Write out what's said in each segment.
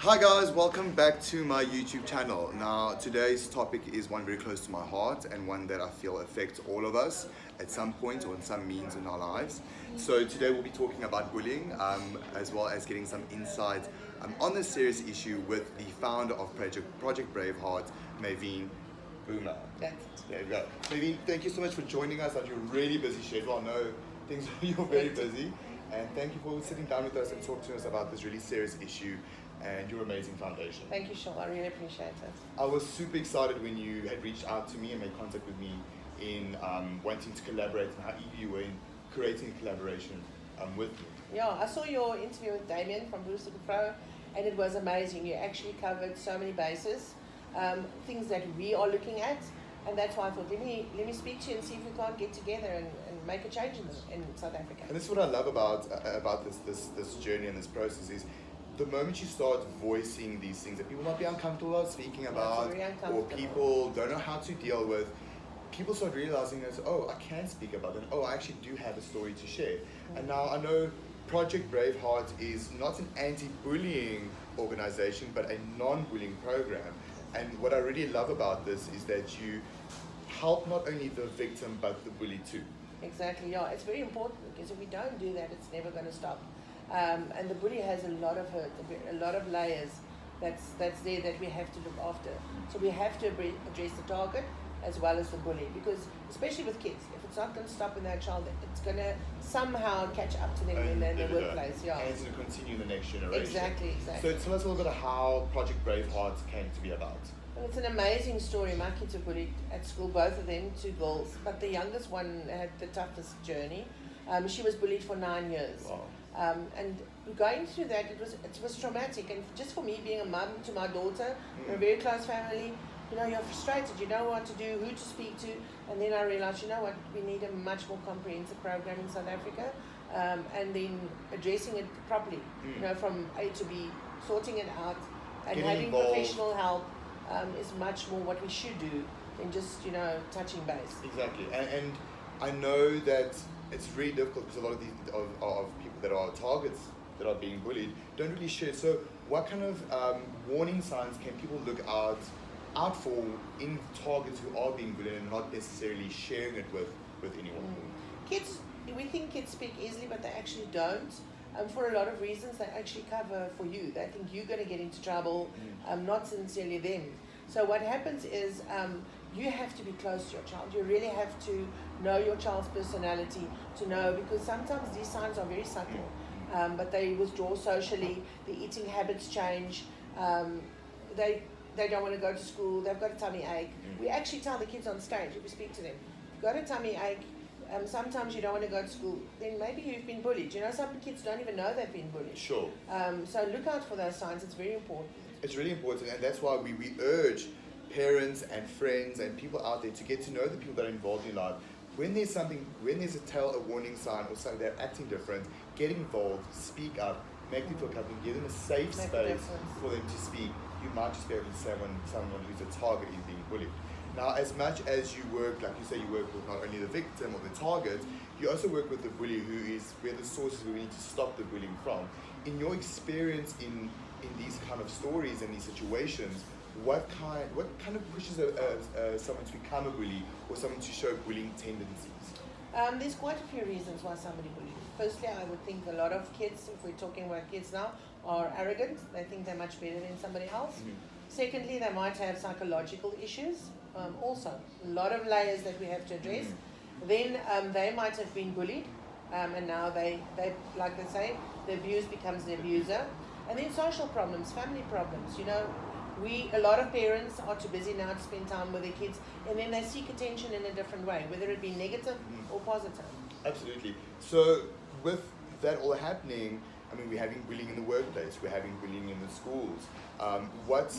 Hi guys, welcome back to my YouTube channel. Now today's topic is one very close to my heart and one that I feel affects all of us at some point or in some means in our lives. So today we'll be talking about bullying as well as getting some insight on this serious issue with the founder of Project Braveheart, Maiveen Boehme. That's it. There you go. Maiveen, thank you so much for joining us on your really busy schedule. I know you're very busy, and thank you for sitting down with us and talking to us about this really serious issue and your amazing foundation. Thank you, Charl. I really appreciate it. I was super excited when you had reached out to me and made contact with me in wanting to collaborate and how eager you were in creating a collaboration with me. Yeah, I saw your interview with Damien from Bruce Pro, and it was amazing. You actually covered so many bases, things that we are looking at, and that's why I thought, let me speak to you and see if we can't get together and make a change in South Africa. And this is what I love about this journey and this process is the moment you start voicing these things that people might be uncomfortable about speaking about, or people don't know how to deal with, people start realizing that, oh, I can speak about it, oh, I actually do have a story to share. And now I know Project Braveheart is not an anti-bullying organization, but a non-bullying program. And what I really love about this is that you help not only the victim, but the bully too. Exactly, yeah. It's very important because if we don't do that, it's never going to stop. And the bully has a lot of hurt, a lot of layers that's there that we have to look after. So we have to address the target as well as the bully, because especially with kids, if it's not going to stop in their child, it's going to somehow catch up to them in the workplace. Yeah. And it's going to continue in the next generation. Exactly. So tell us a little bit of how Project Braveheart came to be about. Well, it's an amazing story. My kids were bullied at school, both of them, 2 girls, but the youngest one had the toughest journey. She was bullied for 9 years. Wow. And going through that, it was traumatic. And just for me, being a mum to my daughter, we're a very close family, you're frustrated, you know what to do, who to speak to. And then I realized, you know what, we need a much more comprehensive program in South Africa, and then addressing it properly, from A to B, sorting it out, and Getting having involved. professional help is much more what we should do than just, touching base. Exactly. And I know that it's really difficult because a lot of these of people that are targets that are being bullied don't really share. So what kind of warning signs can people look out for in targets who are being bullied and not necessarily sharing it with anyone? Kids, we think kids speak easily, but they actually don't. For a lot of reasons, they actually cover for you. They think you're going to get into trouble, not sincerely them. So what happens is you have to be close to your child. You really have to know your child's personality to know, because sometimes these signs are very subtle, but they withdraw socially, their eating habits change, they don't want to go to school, they've got a tummy ache. We actually tell the kids on stage, if we speak to them, you've got a tummy ache, sometimes you don't want to go to school, then maybe you've been bullied. Some kids don't even know they've been bullied. Sure. So look out for those signs, it's very important. It's really important, and that's why we urge parents and friends and people out there to get to know the people that are involved in life. When there's a warning sign or something, they're acting different, get involved, speak up, make them feel comfortable, give them a safe space for them to speak. You might just be able to say when someone who's a target is being bullied. Now, as much as you work, like you say, you work with not only the victim or the target, you also work with the bully, who is where the sources where we need to stop the bullying from. In your experience in these kind of stories and these situations, what kind of pushes someone to become a bully or someone to show bullying tendencies? There's quite a few reasons why somebody bullies. Firstly, I would think a lot of kids, if we're talking about kids now, are arrogant. They think they're much better than somebody else. Secondly, they might have psychological issues. Also, a lot of layers that we have to address. Then they might have been bullied, and now they like they say, the abused becomes the abuser. And then social problems, family problems. A lot of parents are too busy now to spend time with their kids, and then they seek attention in a different way, whether it be negative or positive. Absolutely. So with that all happening, we're having bullying in the workplace, we're having bullying in the schools. What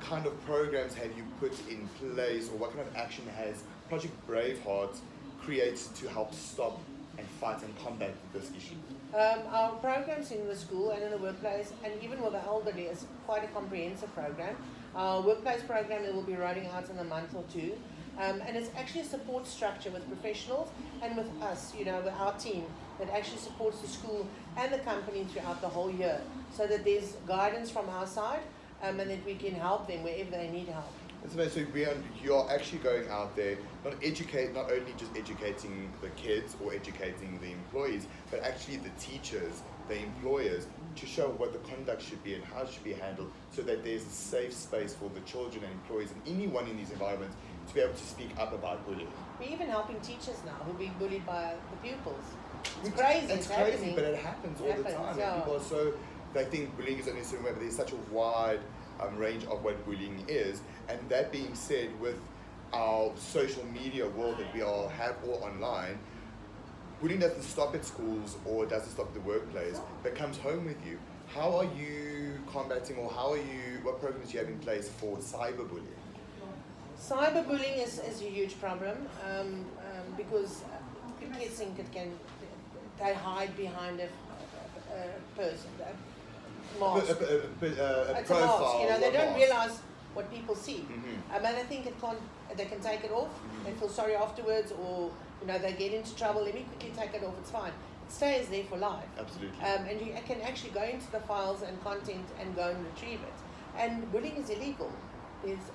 kind of programs have you put in place, or what kind of action has Project Braveheart created to help stop and fight and combat this issue? Our programs in the school and in the workplace, and even with the elderly, is quite a comprehensive program. Our workplace program will be rolling out in a month or 2. And it's actually a support structure with professionals and with us, with our team, that actually supports the school and the company throughout the whole year, so that there's guidance from our side, and that we can help them wherever they need help. That's amazing. So you're actually going out there, not only just educating the kids or educating the employees, but actually the teachers, the employers, to show what the conduct should be and how it should be handled, so that there's a safe space for the children and employees and anyone in these environments to be able to speak up about bullying. We're even helping teachers now who are being bullied by the pupils. It's crazy. It's crazy, but it happens all the time. Yeah. And people are so, they think bullying is only a certain way, but there's such a wide range of what bullying is. And that being said, with our social media world that we all have all online, bullying doesn't stop at schools or doesn't stop at the workplace, but comes home with you. How are you combating, or what programs do you have in place for cyberbullying? Cyberbullying is a huge problem, because kids think they hide behind a person, a mask. It's profile. a mask, they don't realize what people see. Mm-hmm. And I think they can take it off, they feel sorry afterwards, or they get into trouble, let me quickly take it off, it's fine. It stays there for life. Absolutely. And you can actually go into the files and content and go and retrieve it. And bullying is illegal.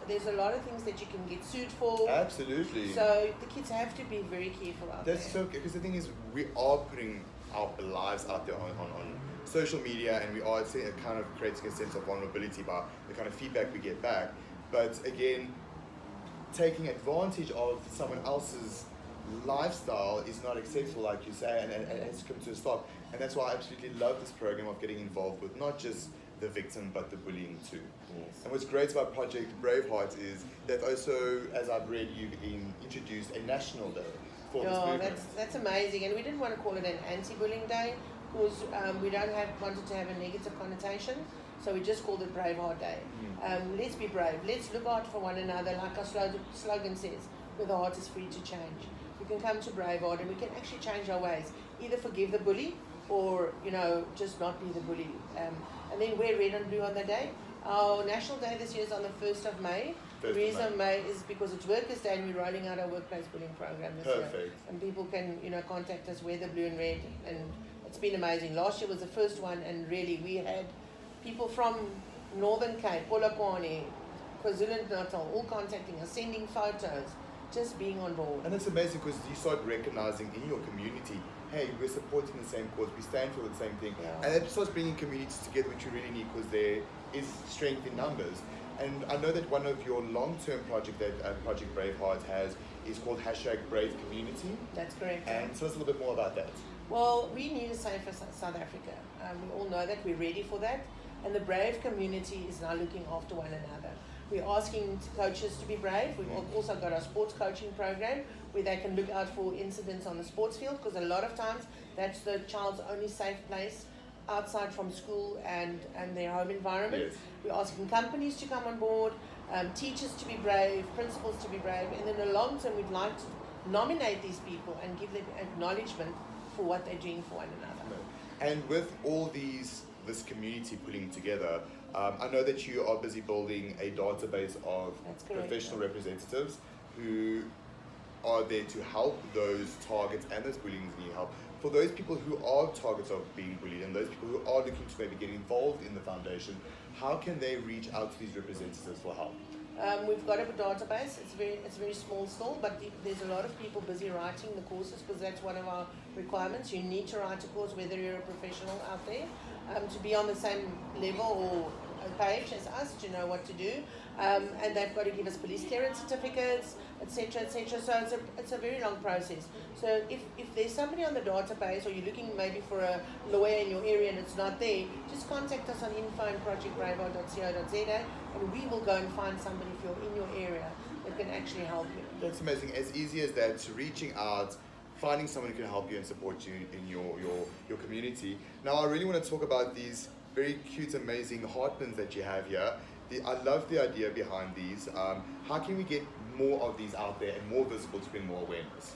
There's a lot of things that you can get sued for. Absolutely. So the kids have to be very careful out there. That's so, because the thing is, we are putting our lives out there on social media, and we are kind of creating a sense of vulnerability by the kind of feedback we get back. But again, taking advantage of someone else's lifestyle is not acceptable, like you say, and it has to come to a stop. And that's why I absolutely love this program of getting involved with not just the victim, but the bullying too. Yes. And what's great about Project Braveheart is that also, as I've read, you've introduced a national day for this movement. That's amazing. And we didn't want to call it an anti-bullying day, because we wanted to have a negative connotation. So we just called it Braveheart Day. Let's be brave. Let's look out for one another, like our slogan says, where the heart is free to change. We can come to Braveheart and we can actually change our ways. Either forgive the bully, or just not be the bully. And then wear red and blue on the day. Our national day this year is on the 1st of May. The reason May is because it's Workers' Day, and we're rolling out our workplace bullying program this year. And people can contact us, wear the blue and red, and it's been amazing. Last year was the first one, and really we had people from Northern Cape, Polokwane, KwaZulu-Natal, all contacting us, sending photos, just being on board. And it's amazing because you start recognizing in your community, hey, we're supporting the same cause, we stand for the same thing. Yeah. And it starts bringing communities together, which you really need, because there is strength in numbers. And I know that one of your long-term project that Project Braveheart has is called #BraveCommunity. That's correct. And tell us a little bit more about that. Well, we need a safer South Africa. We all know that, we're ready for that. And the Brave community is now looking after one another. We're asking coaches to be brave. We've also got our sports coaching program where they can look out for incidents on the sports field, because a lot of times that's the child's only safe place outside from school and their home environment. Yes. We're asking companies to come on board, teachers to be brave, principals to be brave, and in the long term we'd like to nominate these people and give them acknowledgement for what they're doing for one another. And with all this community pulling together, I know that you are busy building a database of professional representatives who are there to help those targets and those bullies need help. For those people who are targets of being bullied and those people who are looking to maybe get involved in the foundation, how can they reach out to these representatives for help? We've got a database. It's very small still, but there's a lot of people busy writing the courses, because that's one of our requirements. You need to write a course, whether you're a professional out there, to be on the same level or page as us, to know what to do. And they've got to give us police clearance certificates, etc., etc. So it's a very long process. So if there's somebody on the database, or you're looking maybe for a lawyer in your area and it's not there, just contact us on info@projectbraveheart.co.za, and we will go and find somebody, if you're in your area, that can actually help you. That's amazing. As easy as that, reaching out, finding someone who can help you and support you in your community. Now, I really want to talk about these very cute, amazing heart pins that you have here. I love the idea behind these. How can we get more of these out there and more visible to bring more awareness?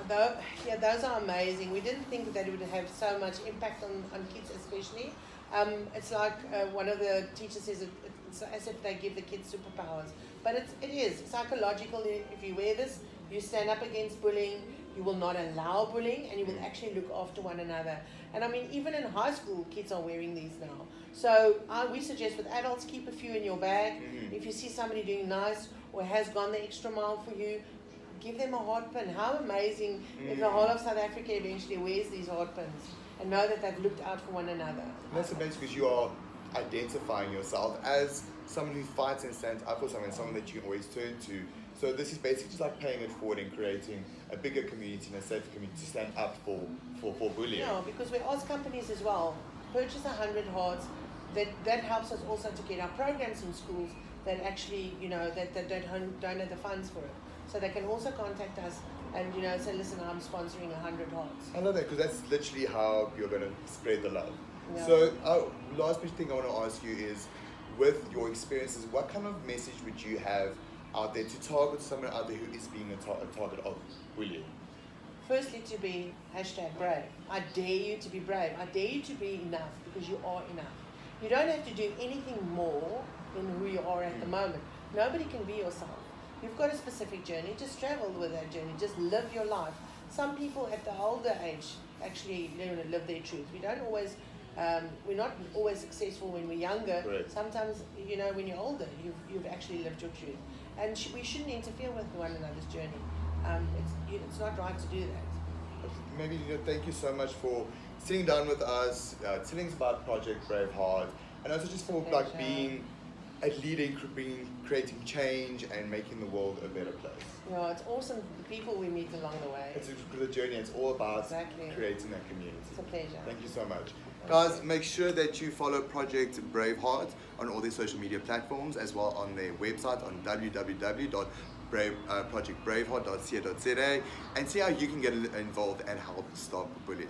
Those are amazing. We didn't think that it would have so much impact on kids, especially. It's like one of the teachers says, it's as if they give the kids superpowers. But it is psychological. If you wear this, you stand up against bullying. you will not allow bullying, and you will actually look after one another. And I mean, even in high school, kids are wearing these now. So we suggest with adults, keep a few in your bag. If you see somebody doing nice or has gone the extra mile for you, give them a heart pin. How amazing if the whole of South Africa eventually wears these heart pins and know that they've looked out for one another. And that's amazing because you are identifying yourself as someone who fights and stands up for someone that you can always turn to. So this is basically just like paying it forward and creating a bigger community and a safer community to stand up for bullying. Yeah, because we ask companies as well, purchase 100 hearts. That helps us also to get our programs in schools that actually, that don't have the funds for it. So they can also contact us and, say, listen, I'm sponsoring 100 hearts. I love that because that's literally how you're going to spread the love. Yeah. So last big thing I want to ask you is, with your experiences, what kind of message would you have out there to target someone out there who is being a target of bullying? Firstly, to be #brave. I dare you to be brave. I dare you to be enough, because you are enough. You don't have to do anything more than who you are at the moment. Nobody can be yourself. You've got a specific journey. Just travel with that journey. Just live your life. Some people at the older age actually live their truth. We don't always, we're not always successful when we're younger. Right. Sometimes, when you're older, you've actually lived your truth. And we shouldn't interfere with one another's journey. It's not right to do that. Maybe, thank you so much for sitting down with us, telling us about Project Braveheart, and also just for being a leader, creating change and making the world a better place. Yeah, it's awesome, the people we meet along the way. It's the journey. It's all about creating that community. It's a pleasure. Thank you so much. Guys, make sure that you follow Project Braveheart on all their social media platforms, as well on their website on www.projectbraveheart.co.za, and see how you can get involved and help stop bullying.